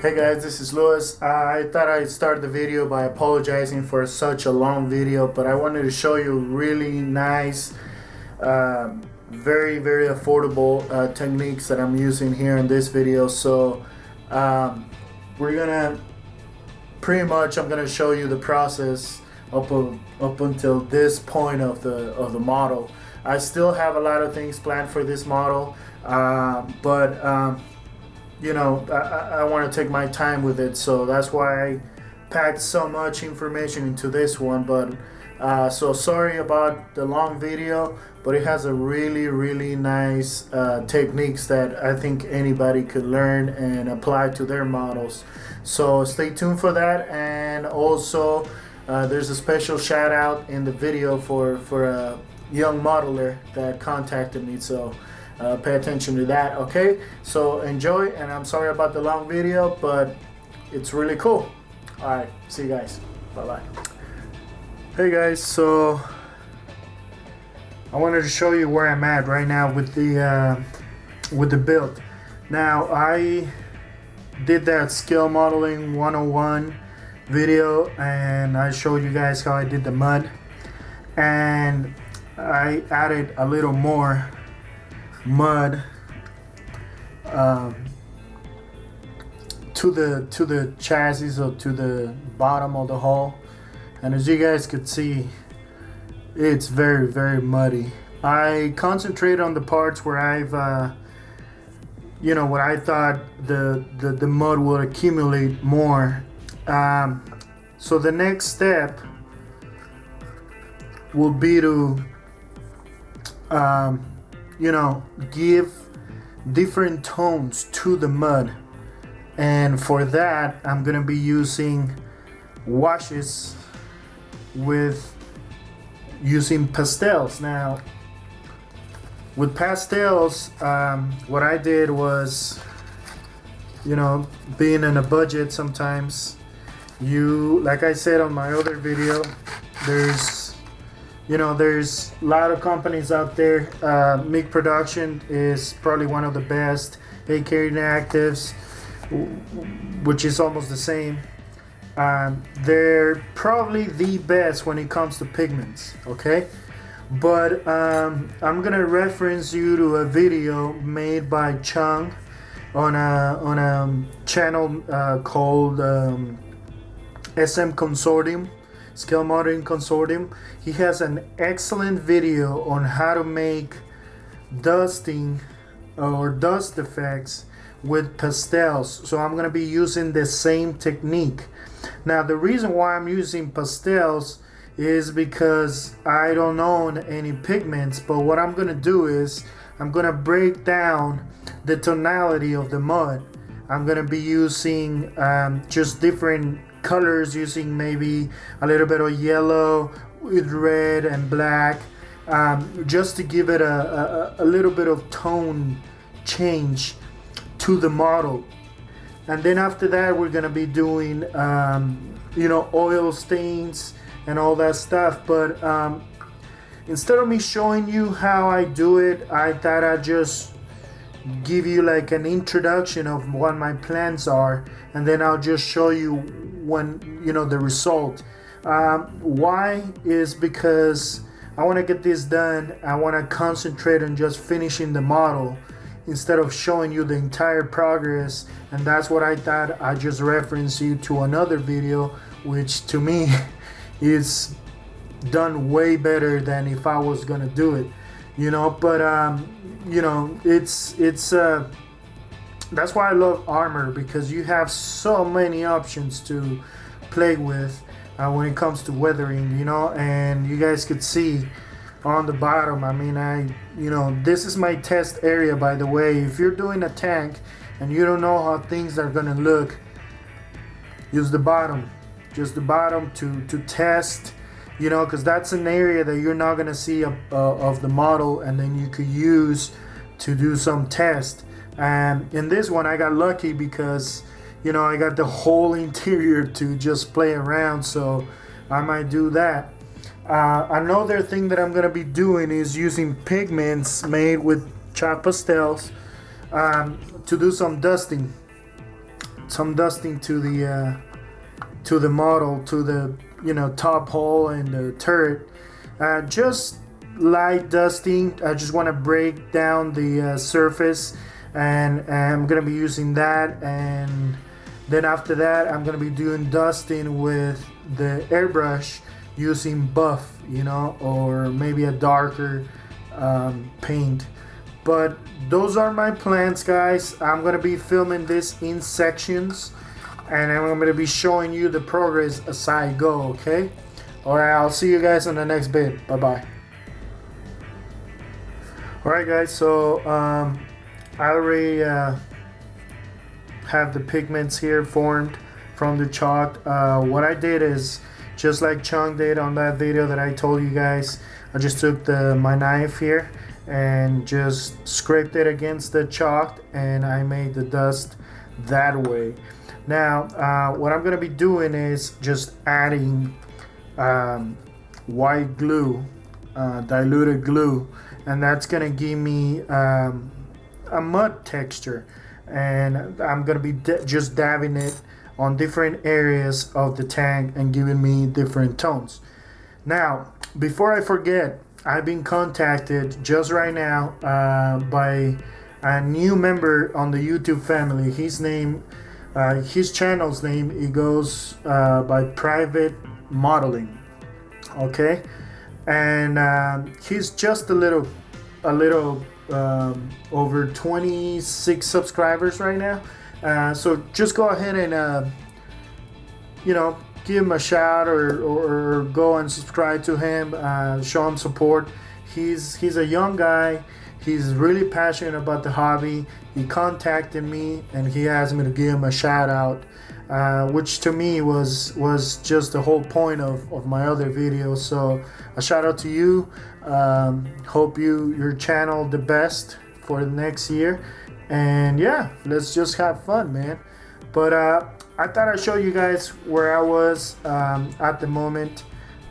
Hey guys, this is Louis. I thought I'd start the video by apologizing for such a long video, but I wanted to show you really nice, very affordable techniques that I'm using here in this video. So we're gonna I'm gonna show you the process up until this point of the model. I still have a lot of things planned for this model, but you know, I want to take my time with it, so that's why I packed so much information into this one. But so sorry about the long video, but it has a really nice techniques that I think anybody could learn and apply to their models. So stay tuned for that. And also there's a special shout out in the video for a young modeler that contacted me, so pay attention to that. Okay, so enjoy, and I'm sorry about the long video, but it's really cool. All right, see you guys. Bye. Hey guys, so I wanted to show you where I'm at right now with the build. Now, I did that scale modeling 101 video, and I showed you guys how I did the mud, and I added a little more mud to the chassis, or to the bottom of the hull, and as you guys could see, it's very muddy. I concentrate on the parts where I've you know, what I thought the mud would accumulate more. So the next step will be to you know, give different tones to the mud, and for that I'm gonna be using washes with using pastels. Now with pastels, what I did was, you know, being in a budget, sometimes you, like I said on my other video, there's a lot of companies out there. MIG Production is probably one of the best. AK Inactives, which is almost the same. They're probably the best when it comes to pigments, okay? But I'm gonna reference you to a video made by Chung on a channel called SM Consortium, Scale Modeling Consortium. He has an excellent video on how to make dusting or dust effects with pastels. So I'm going to be using the same technique. Now the reason why I'm using pastels is because I don't own any pigments, but what I'm going to do is I'm going to break down the tonality of the mud. I'm going to be using just different colors, using maybe a little bit of yellow with red and black, just to give it a little bit of tone change to the model. And then after that we're gonna be doing you know, oil stains and all that stuff. But instead of me showing you how I do it, I thought I'd just give you like an introduction of what my plans are, and then I'll just show you when, you know, the result. Why is because I want to get this done. I want to concentrate on just finishing the model instead of showing you the entire progress, and that's what I thought. I just reference you to another video, which to me is done way better than if I was gonna do it, you know. But you know, it's that's why I love armor, because you have so many options to play with when it comes to weathering, you know. And you guys could see on the bottom, I mean, you know, this is my test area, by the way. If you're doing a tank and you don't know how things are gonna look, use the bottom, just the bottom to test, you know, because that's an area that you're not gonna see of the model, and then you could use to do some test. And in this one I got lucky because, you know, I got the whole interior to just play around, so I might do that. Another thing that I'm gonna be doing is using pigments made with chalk pastels to do some dusting. dusting to the model, to the top hole and the turret. Just light dusting. I just want to break down the surface, and I'm gonna be using that. And then after that, I'm gonna be doing dusting with the airbrush using buff, or maybe a darker paint. But those are my plans, guys. I'm gonna be filming this in sections, and I'm gonna be showing you the progress as I go. Okay. Alright, I'll see you guys in the next bit. Bye bye. Alright guys, so I already have the pigments here formed from the chalk. What I did is just like Chung did on that video that I told you guys. I just took my knife here and just scraped it against the chalk, and I made the dust that way. Now what I'm gonna be doing is just adding white glue, diluted glue, and that's gonna give me a mud texture, and I'm gonna be just dabbing it on different areas of the tank and giving me different tones. Now, before I forget, I've been contacted just right now by a new member on the YouTube family. His channel's name, it goes by Private Modeling. Okay, and he's just a little over 26 subscribers right now. So just go ahead and give him a shout, or go and subscribe to him, show him support. He's a young guy. He's really passionate about the hobby. He contacted me and he asked me to give him a shout out, which to me was just the whole point of my other video. So a shout out to you. Hope your channel the best for the next year, and yeah, let's just have fun, man. But I thought I'd show you guys where I was at the moment.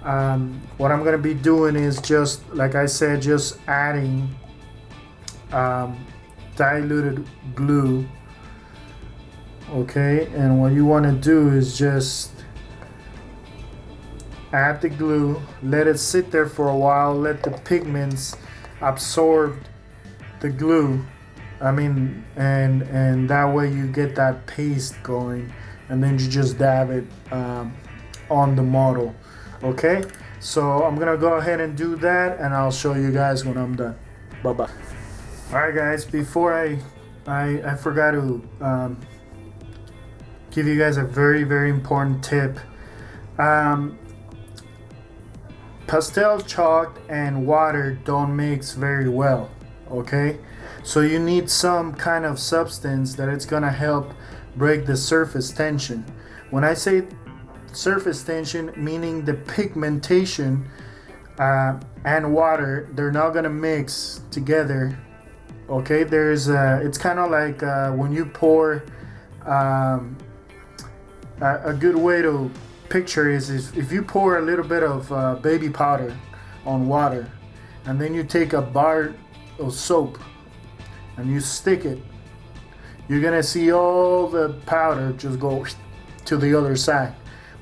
What I'm gonna be doing is, just like I said, just adding diluted glue. Okay, and what you want to do is just add the glue, let it sit there for a while, let the pigments absorb the glue. And that way you get that paste going, and then you just dab it on the model. Okay, so I'm gonna go ahead and do that, and I'll show you guys when I'm done. Bye bye. Alright guys, before I forgot to give you guys a very, very important tip. Pastel chalk and water don't mix very well, okay? So you need some kind of substance that it's gonna help break the surface tension. When I say surface tension, meaning the pigmentation and water, they're not gonna mix together. Okay, it's kind of like when you pour, a good way to picture is if you pour a little bit of baby powder on water, and then you take a bar of soap and you stick it, you're gonna see all the powder just go to the other side.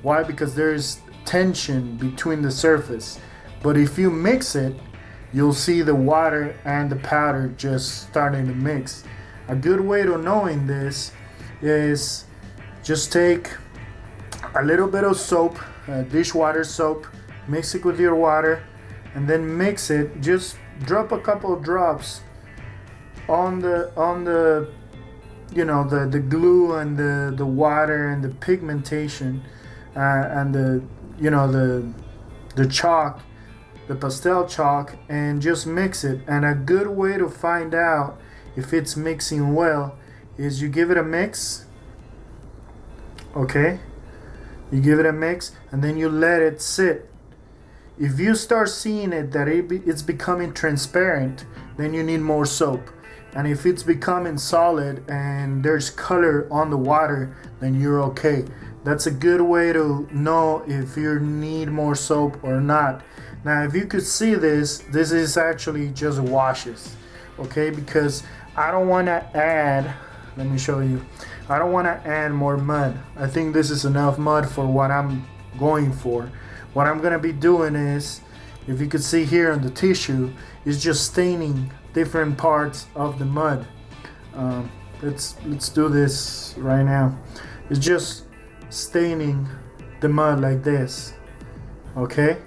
Why? Because there's tension between the surface. But if you mix it, you'll see the water and the powder just starting to mix. A good way to knowing this is just take a little bit of soap, dishwater soap, mix it with your water, and then mix it. Just drop a couple of drops on the the glue and the water and the pigmentation, and the chalk, the pastel chalk, and just mix it. And a good way to find out if it's mixing well is you give it a mix. Okay, you give it a mix, and then you let it sit. If you start seeing it that it's becoming transparent, then you need more soap. And if it's becoming solid and there's color on the water, then you're okay. That's a good way to know if you need more soap or not. Now, if you could see this is actually just washes, okay? Because I don't want to add, let me show you. I don't want to add more mud. I think this is enough mud for what I'm going for. What I'm gonna be doing is, if you could see here on the tissue, is just staining different parts of the mud. Let's do this right now. It's just staining the mud like this. Okay,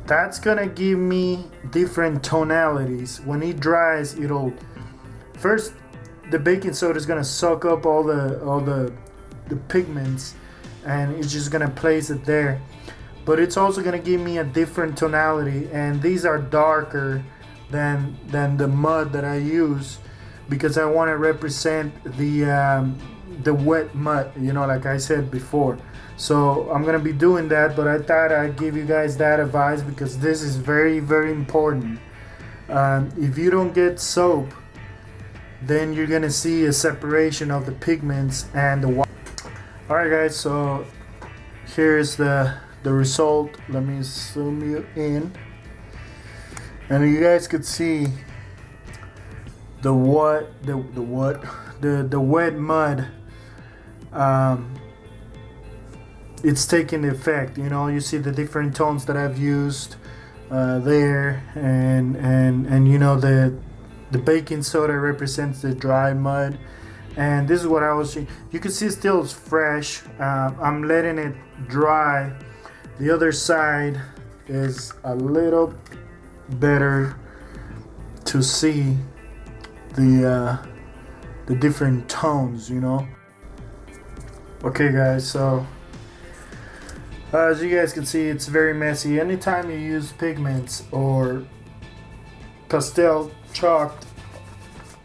that's gonna give me different tonalities. When it dries, it'll first, the baking soda is gonna suck up all the pigments, and it's just gonna place it there. But it's also gonna give me a different tonality, and these are darker than the mud that I use, because I want to represent the wet mud, you know, like I said before. So I'm gonna be doing that, but I thought I'd give you guys that advice because this is very, very important. If you don't get soap, then you're gonna see a separation of the pigments and the water. Alright guys, so here's the result. Let me zoom you in, and you guys could see the wet mud. It's taking effect. You know, you see the different tones that I've used there, and you know the baking soda represents the dry mud, and this is what I was seeing. You can see still it's fresh. I'm letting it dry. The other side is a little better to see the different tones, you know. Okay guys, so as you guys can see, it's very messy. Anytime you use pigments or pastel chalk,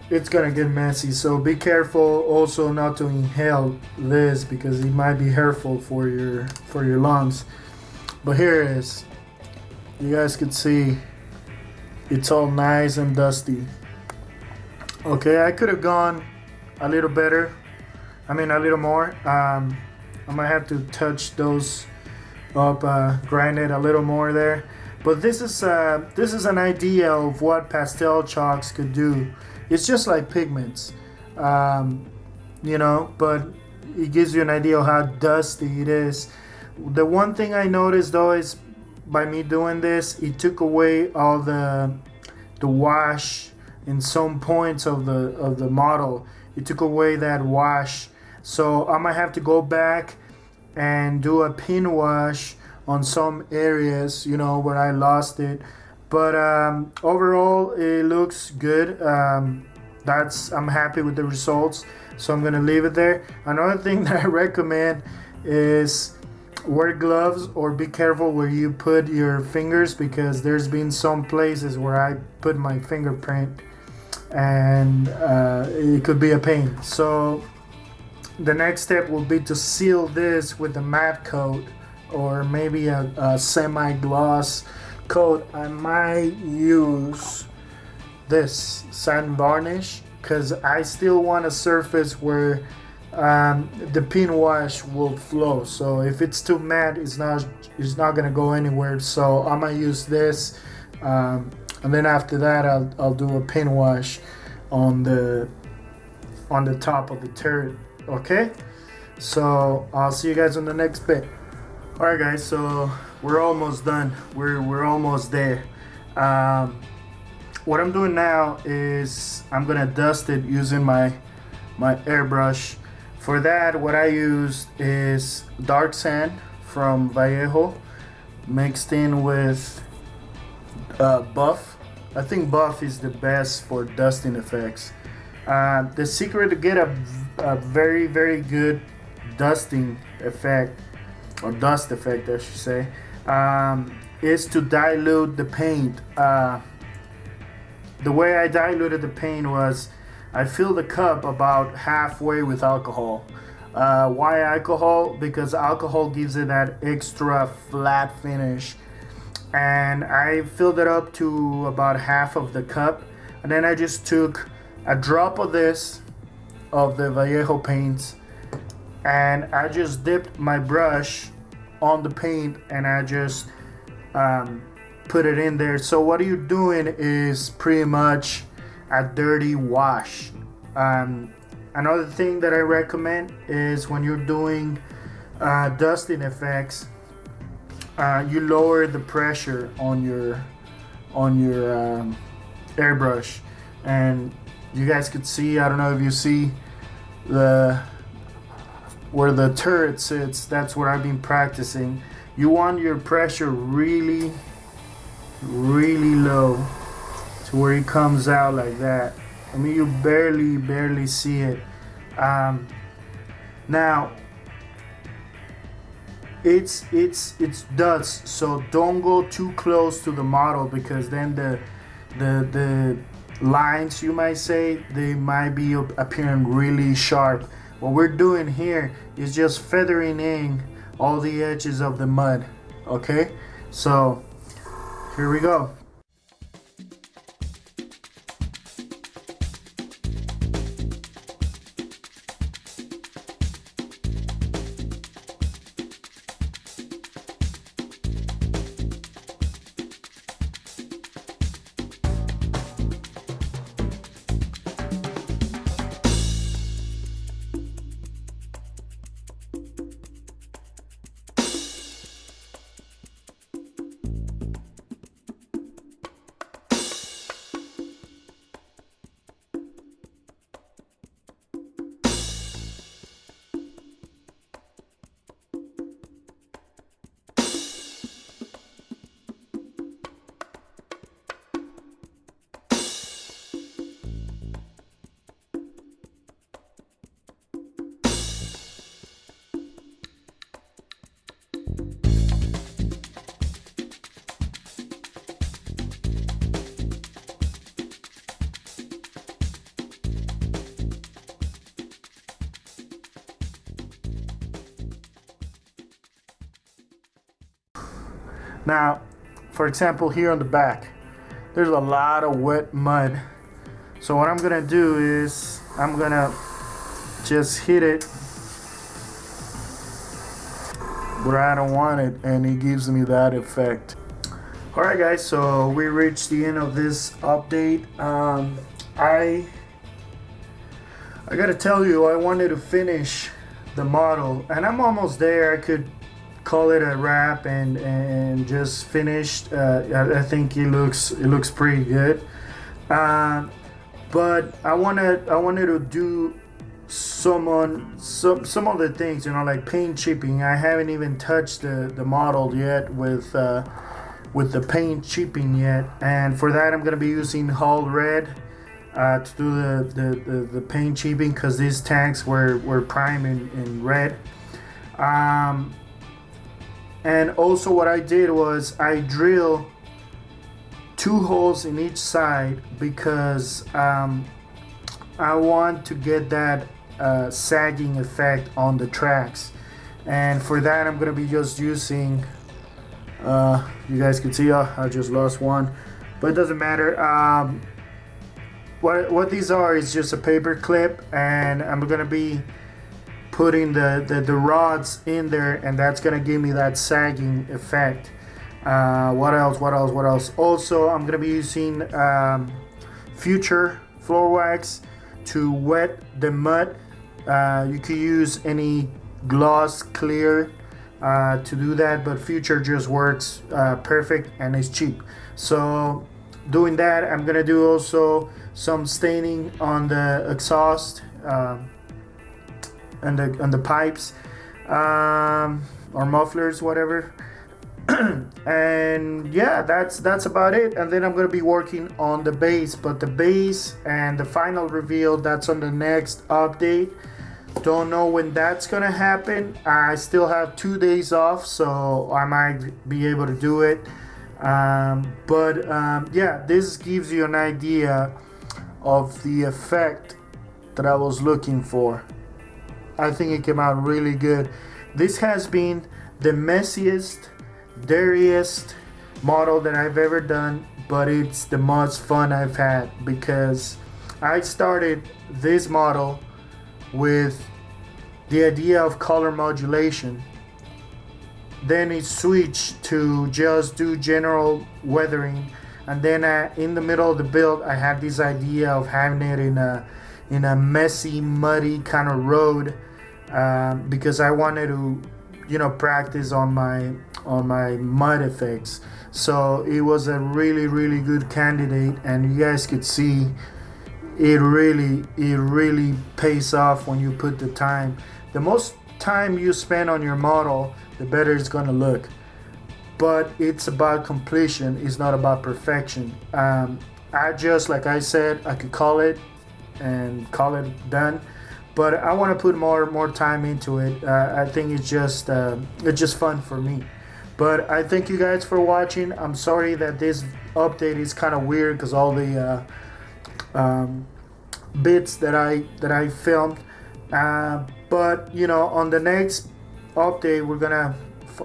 it's gonna get messy, so be careful also not to inhale this because it might be hurtful for your lungs. But here it is. You guys can see it's all nice and dusty. Okay, I could have gone a little better. I mean a little more. I might have to touch those up, grind it a little more there. But this is an idea of what pastel chalks could do. It's just like pigments, you know, but it gives you an idea of how dusty it is. The one thing I noticed though is by me doing this, it took away all the wash in some points of the model. It took away that wash, so I might have to go back and do a pin wash on some areas, you know, where I lost it. But overall it looks good. I'm happy with the results, so I'm gonna leave it there. Another thing that I recommend is wear gloves or be careful where you put your fingers, because there's been some places where I put my fingerprint and it could be a pain. So the next step will be to seal this with a matte coat or maybe a semi-gloss coat. I might use this sand varnish because I still want a surface where the pin wash will flow. So if it's too matte, it's not gonna go anywhere. So I might use this, and then after that I'll do a pin wash on the top of the turret. Okay, so I'll see you guys on the next bit. All right guys, so we're almost done. We're almost there. What I'm doing now is I'm gonna dust it using my airbrush. For that, what I used is dark sand from Vallejo mixed in with buff. I think buff is the best for dusting effects. The secret to get a very, very good dusting effect, or dust effect I should say, is to dilute the paint. The way I diluted the paint was I filled the cup about halfway with alcohol. Why alcohol? Because alcohol gives it that extra flat finish. And I filled it up to about half of the cup, and then I just took a drop of this, of the Vallejo paints, and I just dipped my brush on the paint and I just put it in there. So what you're doing is pretty much a dirty wash. Another thing that I recommend is when you're doing dusting effects, you lower the pressure on your airbrush, and you guys could see, I don't know if you see where the turret sits, that's where I've been practicing. You want your pressure really low to where it comes out like that. I mean, you barely see it. Now it's dust, so don't go too close to the model, because then the lines, you might say, they might be appearing really sharp. What we're doing here is just feathering in all the edges of the mud. Okay, so here we go. Now, for example, here on the back, there's a lot of wet mud. So what I'm gonna do is I'm gonna just hit it where I don't want it, and it gives me that effect. All right, guys, so we reached the end of this update. I gotta tell you, I wanted to finish the model, and I'm almost there. I could call it a wrap and just finished. I think it looks pretty good. But I wanted to do some other things, you know, like paint chipping. I haven't even touched the model yet with the paint chipping yet, and for that I'm gonna be using Hull Red to do the paint chipping, because these tanks were primed in red. And also what I did was I drilled 2 holes in each side, because I want to get that sagging effect on the tracks. And for that I'm gonna be just using, you guys can see I just lost one, but it doesn't matter. What these are is just a paper clip, and I'm gonna be putting the rods in there, and that's gonna give me that sagging effect. What else? Also, I'm gonna be using Future floor wax to wet the mud. You could use any gloss clear to do that, but Future just works perfect and it's cheap. So doing that, I'm gonna do also some staining on the exhaust and the pipes or mufflers, whatever. And yeah, that's about it. And then I'm gonna be working on the base, but the base and the final reveal, that's on the next update. Don't know when that's gonna happen. I still have 2 days off, so I might be able to do it. Yeah, this gives you an idea of the effect that I was looking for. I think it came out really good. This has been the messiest, dirtiest model that I've ever done, but it's the most fun I've had, because I started this model with the idea of color modulation. Then it switched to just do general weathering, and then in the middle of the build I had this idea of having it in a messy, muddy kind of road, because I wanted to, practice on my mud effects. So it was a really, really good candidate, and you guys could see it really pays off when you put the time. The most time you spend on your model, the better it's gonna look. But it's about completion, it's not about perfection. I just, like I said, I could call it and call it done, but I want to put more time into it. I think it's just fun for me. But I thank you guys for watching. I'm sorry that this update is kind of weird because all the bits that I filmed. But on the next update, we're gonna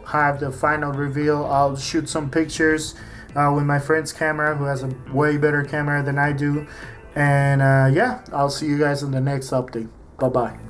have the final reveal. I'll shoot some pictures with my friend's camera, who has a way better camera than I do. And yeah, I'll see you guys in the next update. Bye bye.